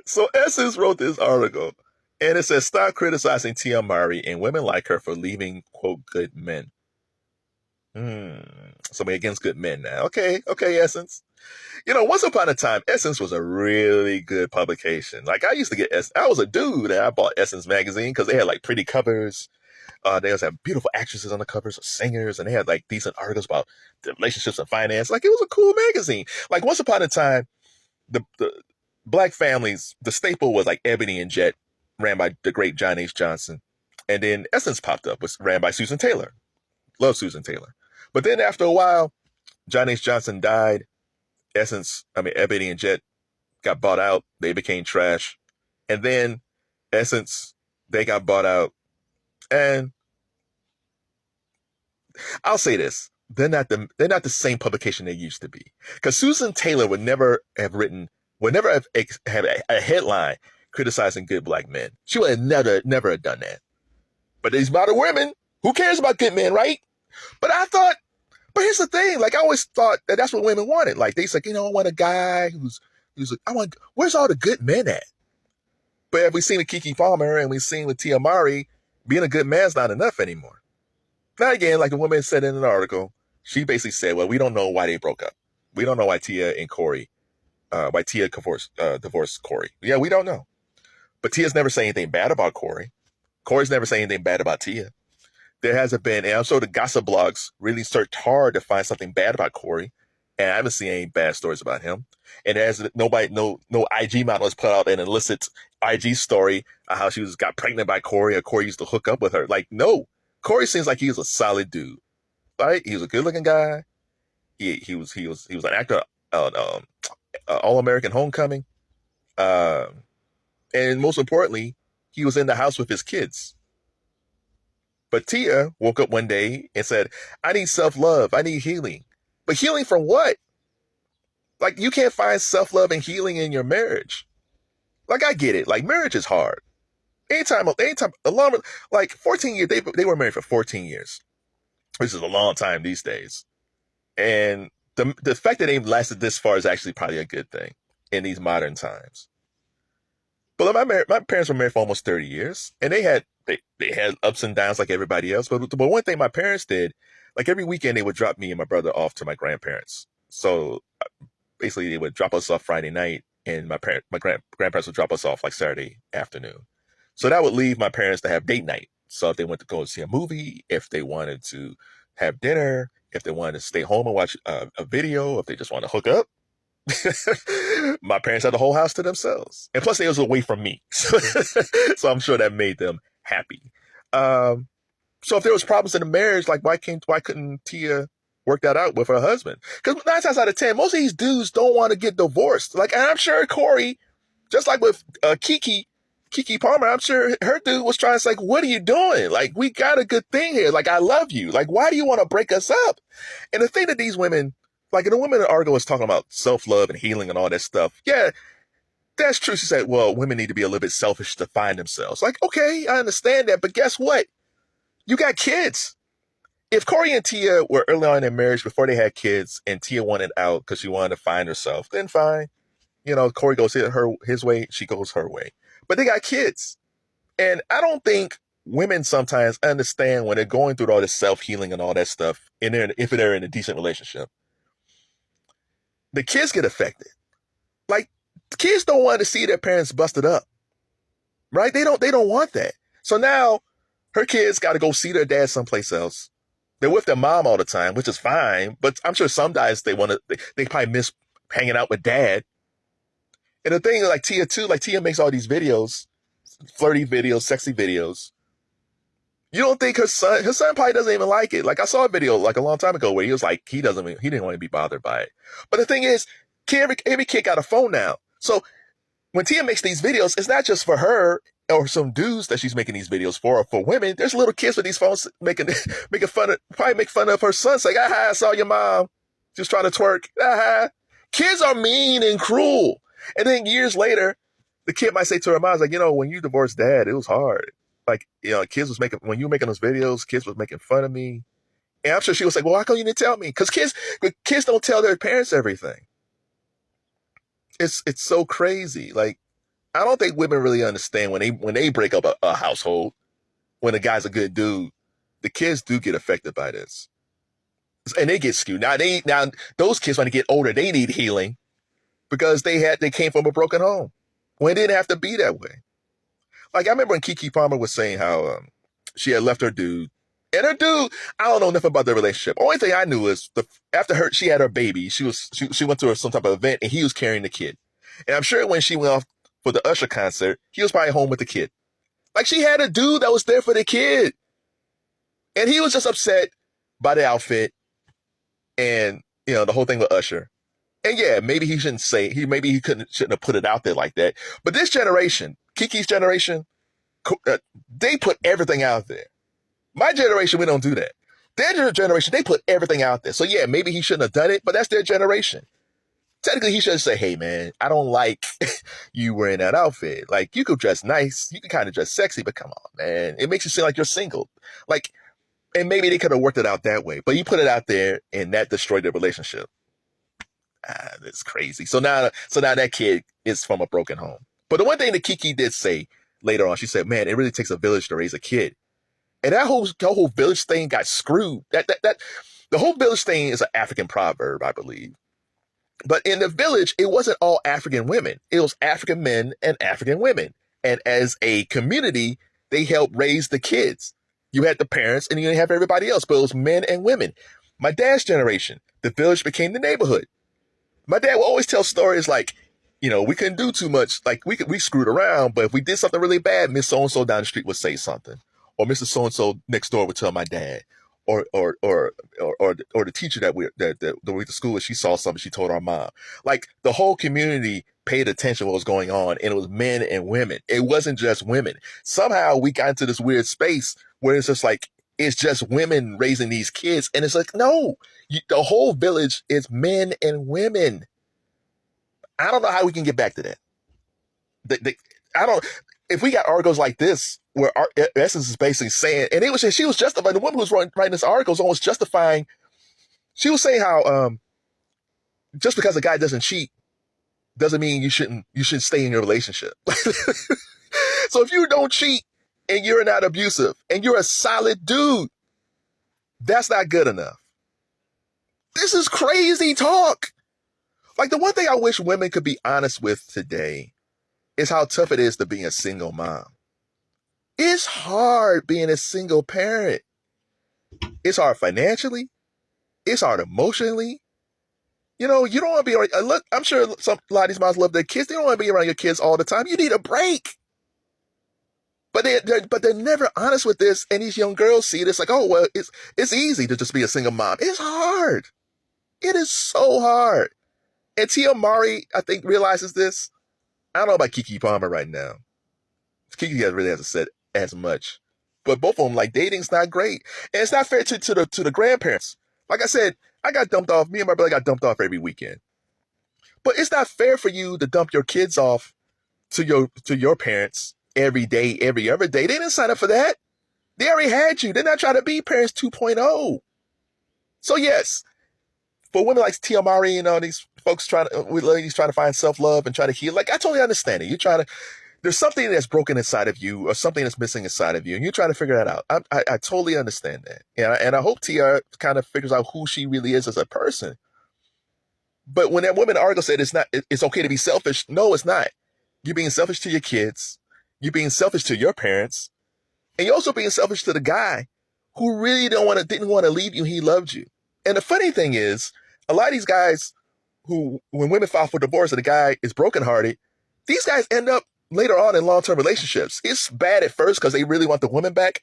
So Essence wrote this article, and it says, "Stop criticizing Tia Mowry and women like her for leaving, quote, good men." Somebody against good men now. Okay, Essence. Once upon a time, Essence was a really good publication. Like, I used to get Essence. I was a dude, and I bought Essence magazine because they had like pretty covers. They also had beautiful actresses on the covers, or singers, and they had like decent articles about the relationships and finance. Like, it was a cool magazine. Like, once upon a time, the black families, the staple was like Ebony and Jet, ran by the great John H. Johnson. And then Essence popped up, was ran by Susan Taylor. Love Susan Taylor. But then after a while, John H. Johnson died. Ebony and Jet got bought out. They became trash. And then Essence, they got bought out. And I'll say this. They're not the same publication they used to be. Because Susan Taylor would never have a headline criticizing good black men. She would have never have done that. But these modern women, who cares about good men, right? But here's the thing. Like, I always thought that that's what women wanted. Like, they said, I want a guy who's like, where's all the good men at? But if we've seen with Keke Palmer and we've seen with Tia Mowry, being a good man's not enough anymore. Now again, like the woman said in an article, she basically said, well, we don't know why they broke up. We don't know why Tia divorced Corey. Yeah, we don't know. But Tia's never said anything bad about Corey. Corey's never said anything bad about Tia. There hasn't been, and I'm sure the gossip blogs really searched hard to find something bad about Corey, and I haven't seen any bad stories about him. And there's no IG model has put out an illicit IG story of how she got pregnant by Corey, or Corey used to hook up with her. Like, no, Corey seems like he was a solid dude, right? He was a good looking guy. He was an actor, All American Homecoming, and most importantly, he was in the house with his kids. But Tia woke up one day and said, I need self-love. I need healing. But healing from what? Like, you can't find self-love and healing in your marriage. Like, I get it. Like, marriage is hard. Anytime, like 14 years, they were married for 14 years, which is a long time these days. And the fact that they lasted this far is actually probably a good thing in these modern times. But my parents were married for almost 30 years, and they had ups and downs like everybody else. But one thing my parents did, like every weekend, they would drop me and my brother off to my grandparents. So basically, they would drop us off Friday night, and my grandparents would drop us off like Saturday afternoon. So that would leave my parents to have date night. So if they went to go see a movie, if they wanted to have dinner, if they wanted to stay home and watch a video, if they just want to hook up, my parents had the whole house to themselves. And plus, they was away from me. So I'm sure that made them happy. So if there was problems in the marriage, like why couldn't Tia work that out with her husband? Because 9 times out of 10, most of these dudes don't want to get divorced. Like, and I'm sure Corey, just like with Keke Palmer, I'm sure her dude was trying to say, like, what are you doing? Like, we got a good thing here. Like, I love you. Like, why do you want to break us up? And the thing that these women, like, the woman in the article was talking about self-love and healing and all that stuff. Yeah, that's true. She said, well, women need to be a little bit selfish to find themselves. Like, okay, I understand that. But guess what? You got kids. If Corey and Tia were early on in their marriage before they had kids and Tia wanted out because she wanted to find herself, then fine. Corey goes his way, she goes her way. But they got kids. And I don't think women sometimes understand when they're going through all this self-healing and all that stuff, if they're in a decent relationship. The kids get affected. Like, kids don't want to see their parents busted up. Right? They don't want that. So now her kids got to go see their dad someplace else. They're with their mom all the time, which is fine. But I'm sure some guys, they probably miss hanging out with dad. And the thing, like Tia too, like Tia makes all these videos, flirty videos, sexy videos. You don't think her son probably doesn't even like it. Like, I saw a video like a long time ago where he was like, he didn't want to be bothered by it. But the thing is, every kid got a phone now. So when Tia makes these videos, it's not just for her or some dudes that she's making these videos for, or for women. There's little kids with these phones making fun of her son, saying, aha, I saw your mom just trying to twerk. Aha. Kids are mean and cruel. And then years later, the kid might say to her mom, like, when you divorced dad, it was hard. Like, when you were making those videos, kids was making fun of me. And I'm sure she was like, well, why come you didn't tell me? Because kids don't tell their parents everything. It's so crazy. Like, I don't think women really understand when they break up a household, when a guy's a good dude, the kids do get affected by this. And they get skewed. Now those kids, when they get older, they need healing because they came from a broken home. When it didn't have to be that way. Like, I remember when Keke Palmer was saying how she had left her dude. And her dude, I don't know nothing about their relationship. Only thing I knew is after she had her baby, she went to some type of event and he was carrying the kid. And I'm sure when she went off for the Usher concert, he was probably home with the kid. Like, she had a dude that was there for the kid. And he was just upset by the outfit and, the whole thing with Usher. And yeah, maybe he shouldn't shouldn't have put it out there like that. But this generation, Kiki's generation, they put everything out there. My generation, we don't do that. Their generation, they put everything out there. So yeah, maybe he shouldn't have done it, but that's their generation. Technically, he should say, hey man, I don't like you wearing that outfit. Like, you could dress nice, you can kind of dress sexy, but come on, man. It makes you seem like you're single. Like, and maybe they could have worked it out that way. But you put it out there and that destroyed their relationship. That's crazy. So now that kid is from a broken home. But the one thing that Keke did say later on, she said, man, it really takes a village to raise a kid. And that whole village thing got screwed. The whole village thing is an African proverb, I believe. But in the village, it wasn't all African women. It was African men and African women. And as a community, they helped raise the kids. You had the parents and you didn't have everybody else, but it was men and women. My dad's generation, the village became the neighborhood. My dad would always tell stories like, we couldn't do too much. Like, we screwed around, but if we did something really bad, Miss So-and-so down the street would say something. Or Mr. So-and-so next door would tell my dad. Or the teacher that we went to school with, she saw something, she told our mom. Like, the whole community paid attention to what was going on, and it was men and women. It wasn't just women. Somehow we got into this weird space where it's just like, it's just women raising these kids. And it's like, no, the whole village is men and women. I don't know how we can get back to that. If we got articles like this, where Essence is basically saying, and she was justifying, the woman who was writing this article was almost justifying, she was saying how, just because a guy doesn't cheat, doesn't mean you shouldn't stay in your relationship. So if you don't cheat, and you're not abusive, and you're a solid dude, that's not good enough. This is crazy talk. Like, the one thing I wish women could be honest with today is how tough it is to be a single mom. It's hard being a single parent. It's hard financially. It's hard emotionally. You don't want to be around. Look, I'm sure a lot of these moms love their kids. They don't want to be around your kids all the time. You need a break. But they're never honest with this, and these young girls see this like, oh, well, it's easy to just be a single mom. It's hard. It is so hard. And Tia Mowry, I think, realizes this. I don't know about Keke Palmer right now. Keke really hasn't said as much. But both of them, like, dating's not great. And it's not fair to the grandparents. Like I said, me and my brother got dumped off every weekend. But it's not fair for you to dump your kids off to your parents every day, every other day. They didn't sign up for that. They already had you. They're not trying to be parents 2.0. So yes, for women like Tia Mowry, these folks with ladies trying to find self-love and trying to heal, like, I totally understand it. There's something that's broken inside of you or something that's missing inside of you, and you're trying to figure that out. I totally understand that. And I hope Tia kind of figures out who she really is as a person. But when that woman article said it's okay to be selfish, no, it's not. You're being selfish to your kids. You're being selfish to your parents. And you're also being selfish to the guy who really didn't want to leave you. He loved you. And the funny thing is, a lot of these guys who, when women file for divorce and the guy is brokenhearted, these guys end up later on in long-term relationships. It's bad at first because they really want the woman back,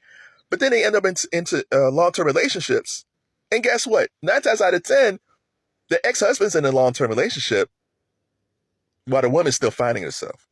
but then they end up into long-term relationships. And guess what? 9 times out of 10, the ex-husband's in a long-term relationship while the woman's still finding herself.